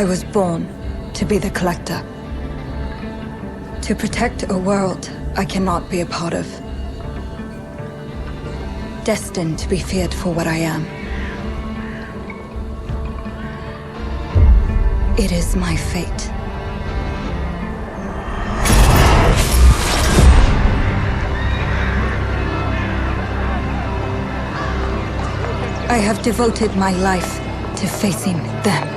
I was born to be the collector. To protect a world I cannot be a part of. Destined to be feared for what I am. It is my fate. I have devoted my life to facing them.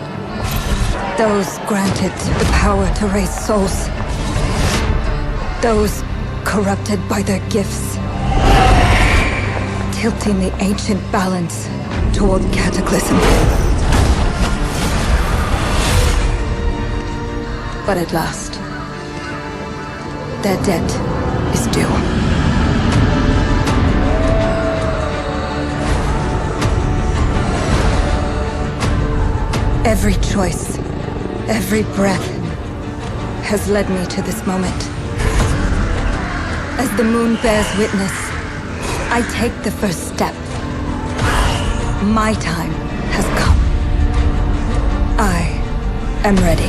Those granted the power to raise souls. Those corrupted by their gifts. Tilting the ancient balance toward cataclysm. But at last, their debt is due. Every choice, every breath has led me to this moment. As the moon bears witness, I take the first step. My time has come. I am ready.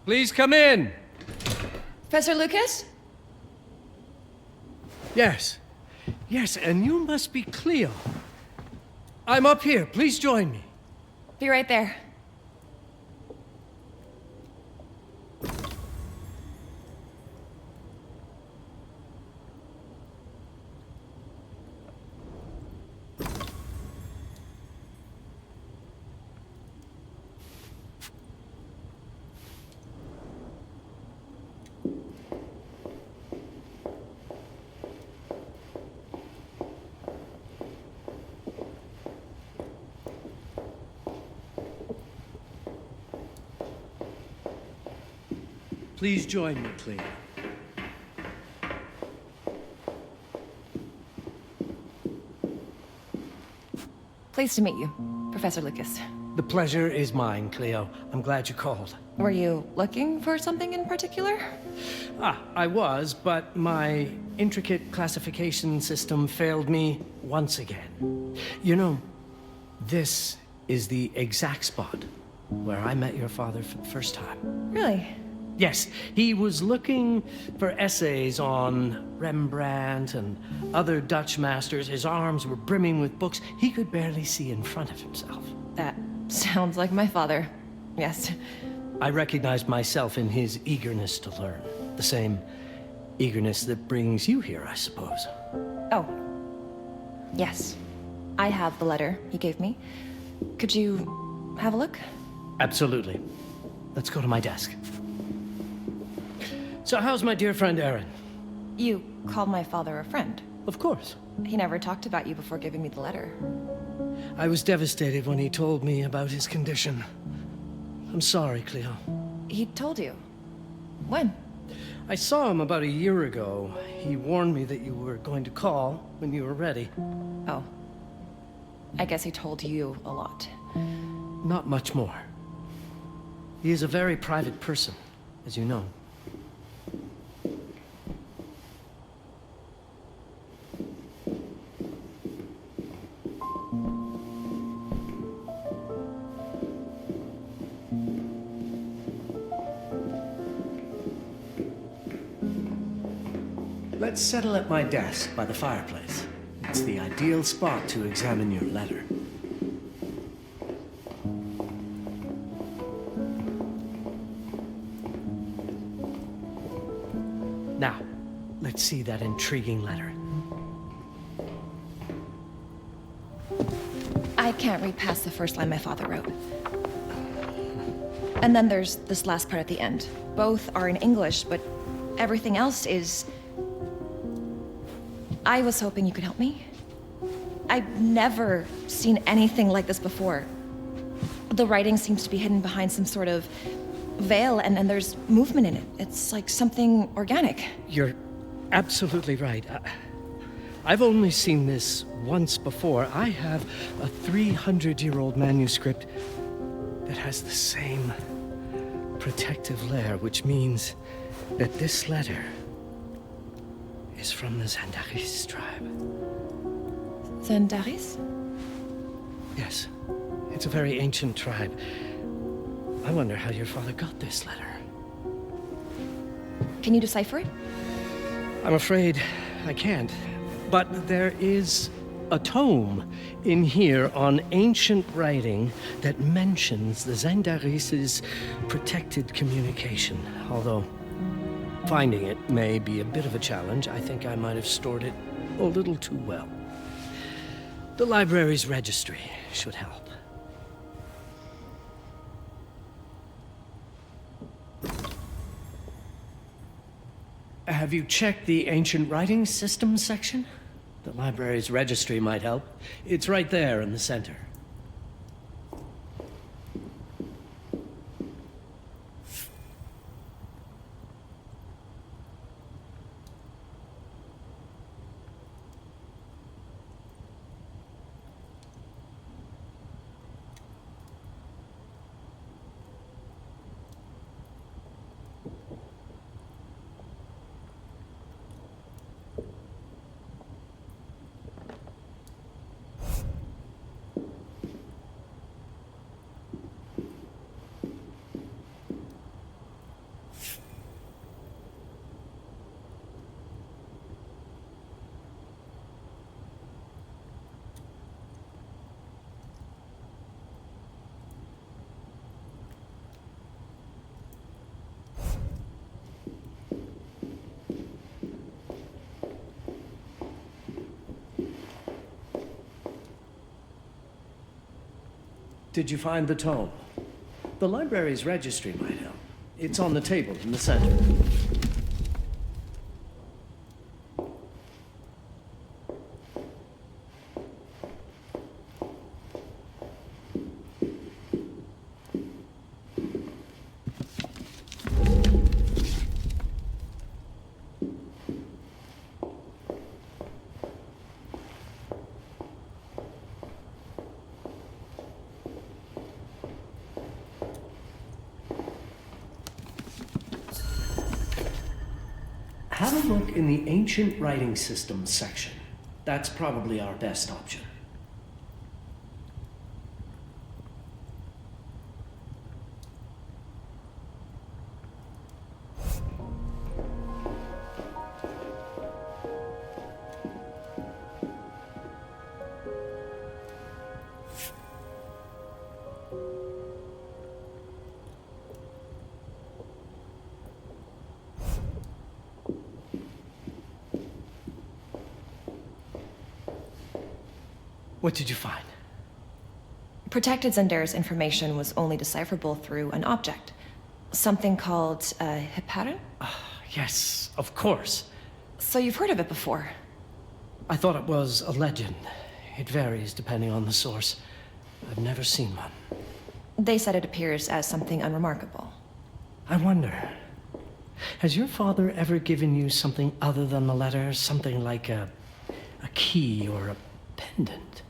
Please come in. Professor Lucas? Yes. Yes, and you must be Cleo. I'm up here. Please join me. Be right there. Please join me, Cleo. Pleased to meet you, Professor Lucas. The pleasure is mine, Cleo. I'm glad you called. Were you looking for something in particular? I was, but my intricate classification system failed me once again. You know, this is the exact spot where I met your father for the first time. Really? Yes, he was looking for essays on Rembrandt and other Dutch masters. His arms were brimming with books. He could barely see in front of himself. That sounds like my father. Yes. I recognized myself in his eagerness to learn. The same eagerness that brings you here, I suppose. Oh. Yes. I have the letter he gave me. Could you have a look? Absolutely. Let's go to my desk. So how's my dear friend Aaron? You called my father a friend. Of course. He never talked about you before giving me the letter. I was devastated when he told me about his condition. I'm sorry, Cleo. He told you? When? I saw him about a year ago. He warned me that you were going to call when you were ready. Oh. I guess he told you a lot. Not much more. He is a very private person, as you know. Let's settle at my desk by the fireplace. It's the ideal spot to examine your letter. Now, let's see that intriguing letter. I can't read past the first line my father wrote. And then there's this last part at the end. Both are in English, but everything else is... I was hoping you could help me. I've never seen anything like this before. The writing seems to be hidden behind some sort of veil, and there's movement in it. It's like something organic. You're absolutely right. I've only seen this once before. I have a 300-year-old manuscript that has the same protective layer, which means that this letter is from the Zandaris tribe. Zandaris? Yes. It's a very ancient tribe. I wonder how your father got this letter. Can you decipher it? I'm afraid I can't. But there is a tome in here on ancient writing that mentions the Zandaris' protected communication. Although finding it may be a bit of a challenge. I think I might have stored it a little too well. The library's registry should help. Have you checked the ancient writing systems section? The library's registry might help. It's right there in the center. Did you find the tome? The library's registry might help. It's on the table in the center. Have a look in the Ancient Writing Systems section. That's probably our best option. What did you find? Protected Zendara's information was only decipherable through an object. Something called a Hipparun? Yes, of course. So you've heard of it before? I thought it was a legend. It varies depending on the source. I've never seen one. They said it appears as something unremarkable. I wonder, has your father ever given you something other than the letter? Something like a key or a pendant?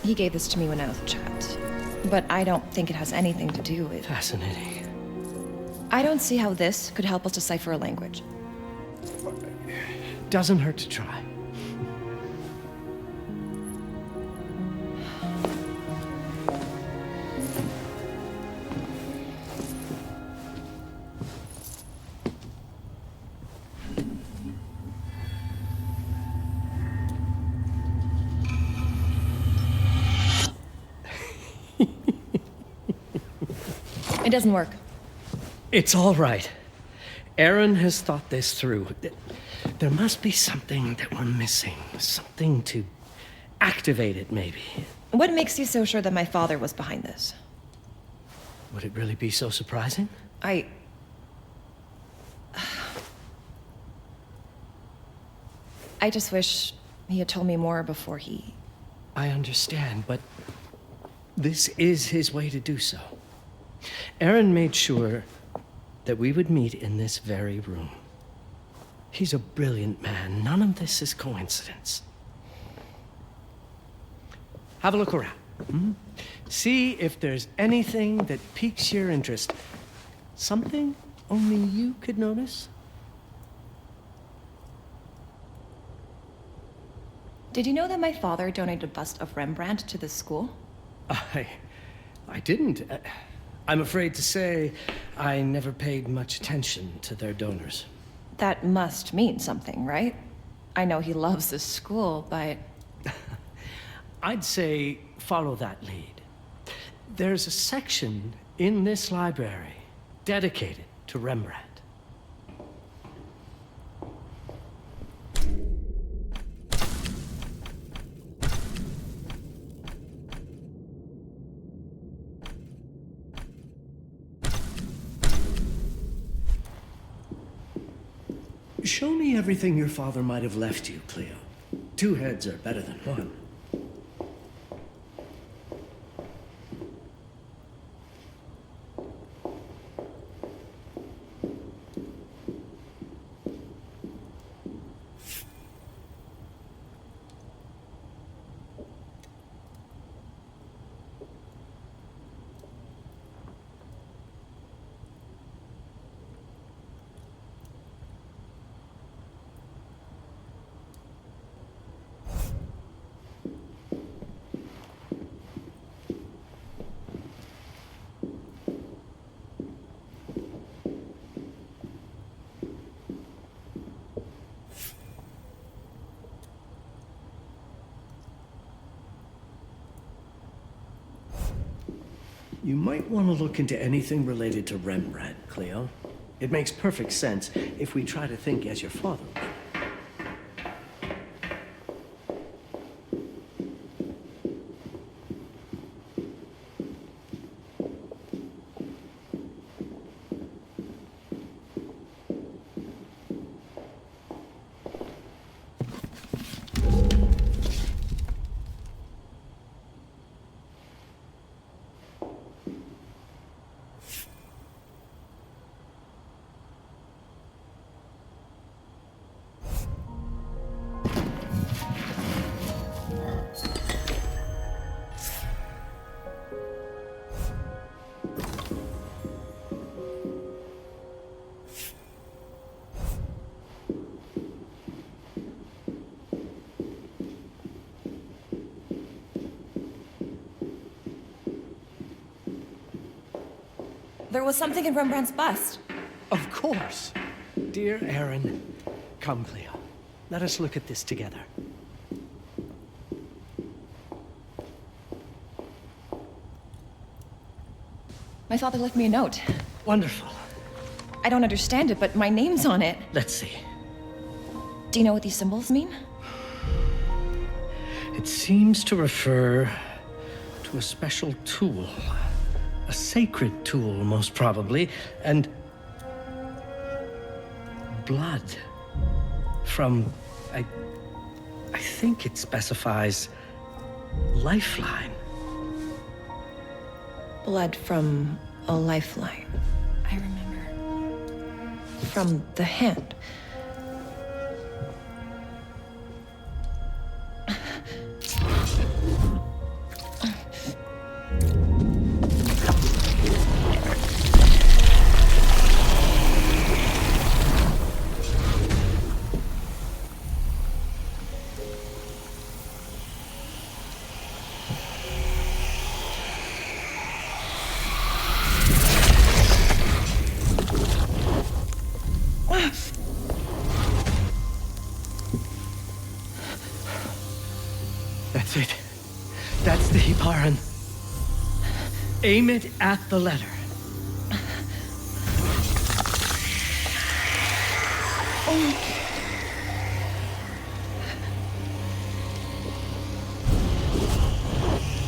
He gave this to me when I was a child. But I don't think it has anything to do with... Fascinating. I don't see how this could help us decipher a language. Doesn't hurt to try. It doesn't work. It's all right. Aaron has thought this through. There must be something that we're missing. Something to activate it, maybe. What makes you so sure that my father was behind this? Would it really be so surprising? I just wish he had told me more before he... I understand, but this is his way to do so. Aaron made sure that we would meet in this very room. He's a brilliant man. None of this is coincidence. Have a look around. See if there's anything that piques your interest. Something only you could notice? Did you know that my father donated a bust of Rembrandt to this school? I didn't. I'm afraid to say I never paid much attention to their donors. That must mean something, right? I know he loves this school, but... I'd say follow that lead. There's a section in this library dedicated to Rembrandt. Show me everything your father might have left you, Cleo. 2 heads are better than 1. You might want to look into anything related to Rembrandt, Cleo. It makes perfect sense if we try to think as your father would. There was something in Rembrandt's bust. Of course. Dear Aaron, come, Cleo. Let us look at this together. My father left me a note. Wonderful. I don't understand it, but my name's on it. Let's see. Do you know what these symbols mean? It seems to refer to a special tool. A sacred tool, most probably, and blood from, I think it specifies lifeline. Blood from a lifeline. I remember. From the hand. That's it. That's the Hiparan. Aim it at the letter.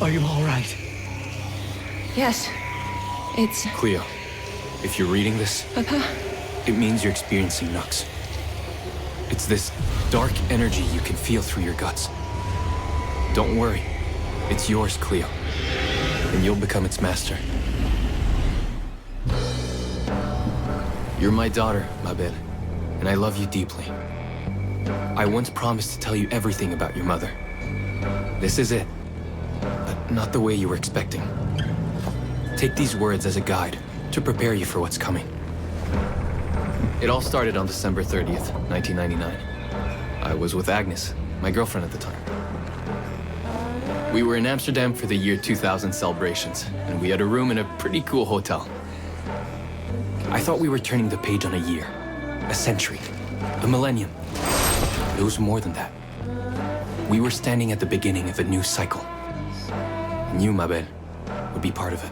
Are you all right? Yes. It's... Cleo, if you're reading this, Papa? it means you're experiencing Nux. It's this dark energy you can feel through your guts. Don't worry. It's yours, Cleo. And you'll become its master. You're my daughter, Mabel, and I love you deeply. I once promised to tell you everything about your mother. This is it, but not the way you were expecting. Take these words as a guide to prepare you for what's coming. It all started on December 30th, 1999. I was with Agnes, my girlfriend at the time. We were in Amsterdam for the year 2000 celebrations, and we had a room in a pretty cool hotel. I thought we were turning the page on a year, a century, a millennium. It was more than that. We were standing at the beginning of a new cycle. And you, Mabel, would be part of it.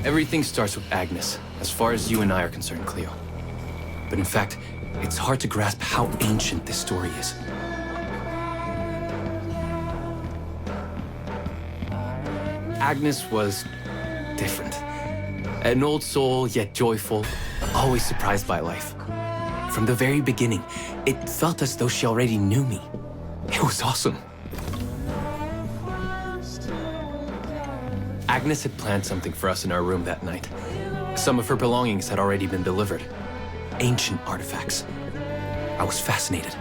Everything starts with Agnes, as far as you and I are concerned, Cleo. But in fact, it's hard to grasp how ancient this story is. Agnes was different. An old soul, yet joyful, always surprised by life. From the very beginning, it felt as though she already knew me. It was awesome. Agnes had planned something for us in our room that night. Some of her belongings had already been delivered. Ancient artifacts. I was fascinated.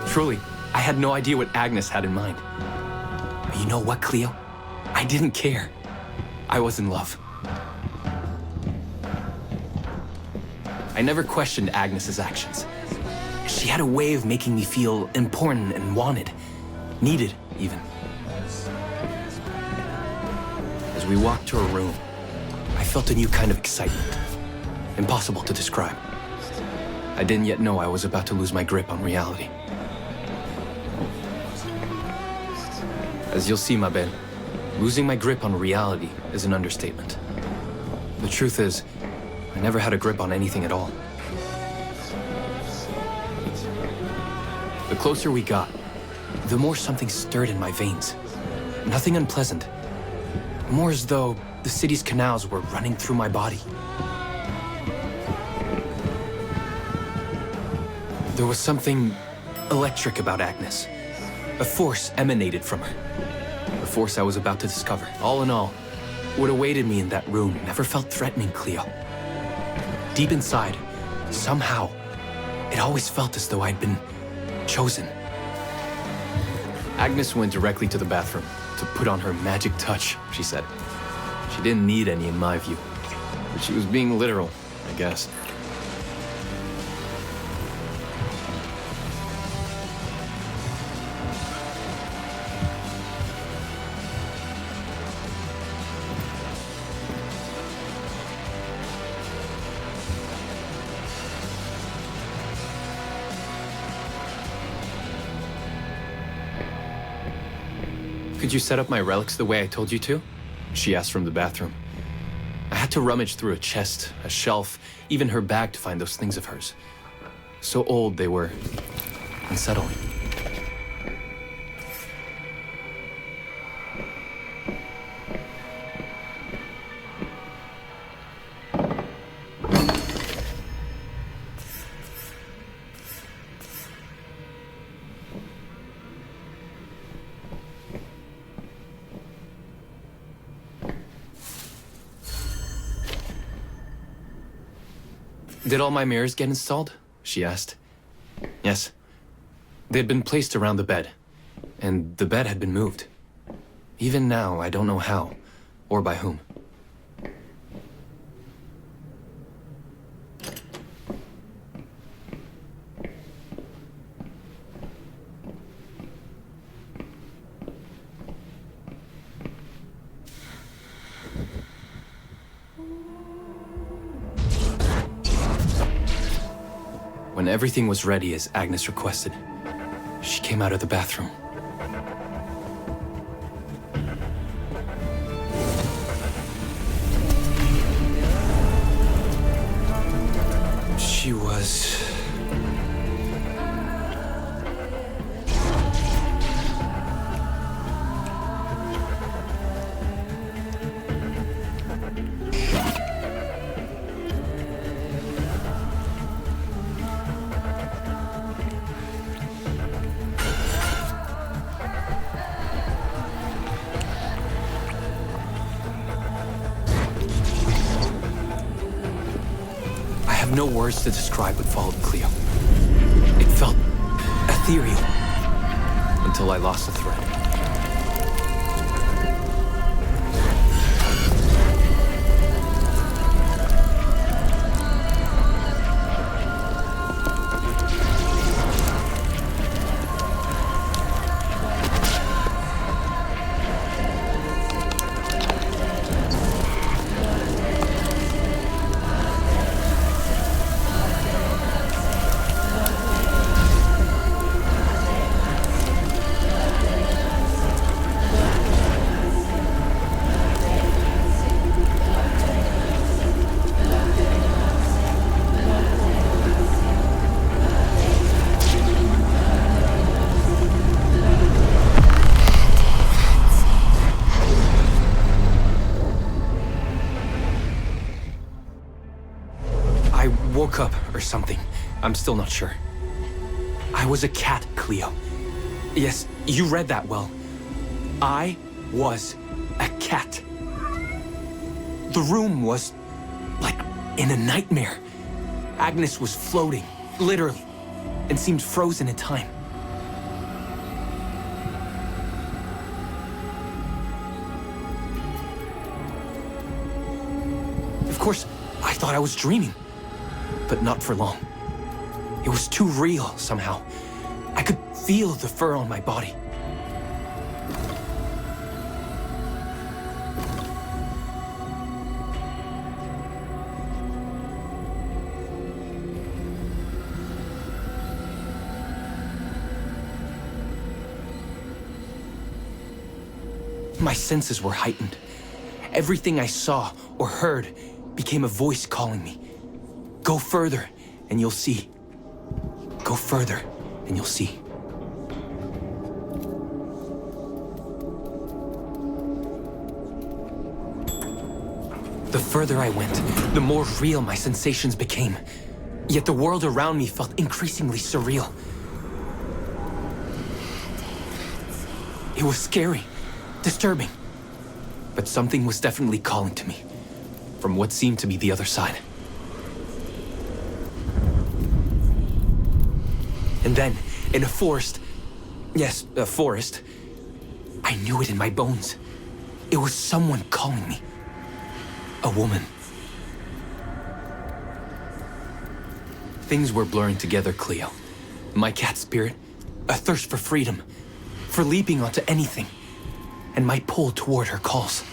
Truly, I had no idea what Agnes had in mind. But you know what, Cleo? I didn't care. I was in love. I never questioned Agnes's actions. She had a way of making me feel important and wanted. Needed, even. As we walked to her room, I felt a new kind of excitement. Impossible to describe. I didn't yet know I was about to lose my grip on reality. As you'll see, Mabel, losing my grip on reality is an understatement. The truth is, I never had a grip on anything at all. The closer we got, the more something stirred in my veins. Nothing unpleasant. More as though the city's canals were running through my body. There was something electric about Agnes. A force emanated from her. A force I was about to discover. All in all, what awaited me in that room never felt threatening, Cleo. Deep inside, somehow, it always felt as though I'd been chosen. Agnes went directly to the bathroom to put on her magic touch, she said. She didn't need any in my view, but she was being literal, I guess. Could you set up my relics the way I told you to? She asked from the bathroom. I had to rummage through a chest, a shelf, even her bag to find those things of hers. So old they were unsettling. Did all my mirrors get installed? She asked. Yes. They had been placed around the bed, and the bed had been moved. Even now, I don't know how, or by whom. When everything was ready as Agnes requested, she came out of the bathroom. She was... no words to describe what followed, Cleo. It felt ethereal until I lost the thread. Woke up or something. I'm still not sure. I was a cat, Cleo. Yes, you read that well. I was a cat. The room was like in a nightmare. Agnes was floating, literally, and seemed frozen in time. Of course, I thought I was dreaming. But not for long. It was too real, somehow. I could feel the fur on my body. My senses were heightened. Everything I saw or heard became a voice calling me. Go further, and you'll see. Go further, and you'll see. The further I went, the more real my sensations became. Yet the world around me felt increasingly surreal. It was scary, disturbing. But something was definitely calling to me, from what seemed to be the other side. And then, in a forest, yes, a forest, I knew it in my bones. It was someone calling me. A woman. Things were blurring together, Cleo. My cat spirit, a thirst for freedom, for leaping onto anything, and my pull toward her calls.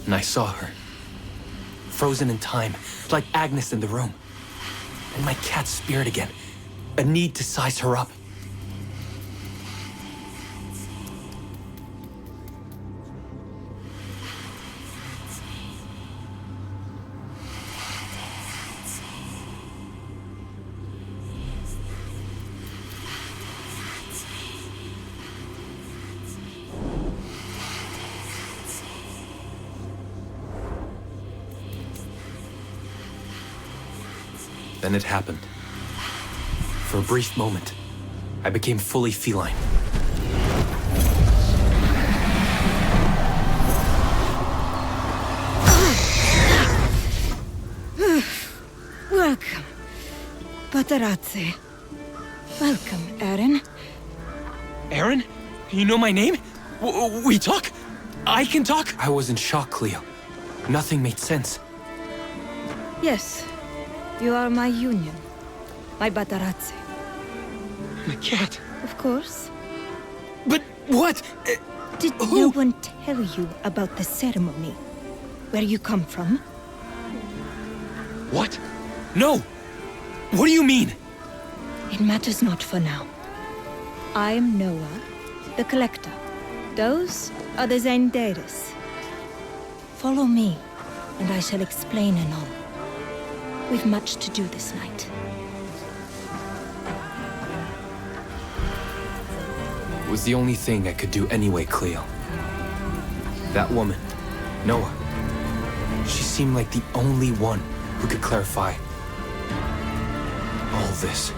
and I saw her. Frozen in time, like Agnes in the room. And my cat's spirit again. A need to size her up. Then it happened. For a brief moment, I became fully feline. Welcome, Patarazzi. Welcome, Aaron. Aaron? You know my name? We talk? I can talk? I was in shock, Cleo. Nothing made sense. Yes, you are my union. My Patarazzi. My cat. Of course. But what? Did no one tell you about the ceremony? Where you come from? What? No! What do you mean? It matters not for now. I'm Noah, the Collector. Those are the Zendaris. Follow me, and I shall explain anon. We've much to do this night. It was the only thing I could do anyway, Cleo. That woman, Noah, she seemed like the only one who could clarify all this.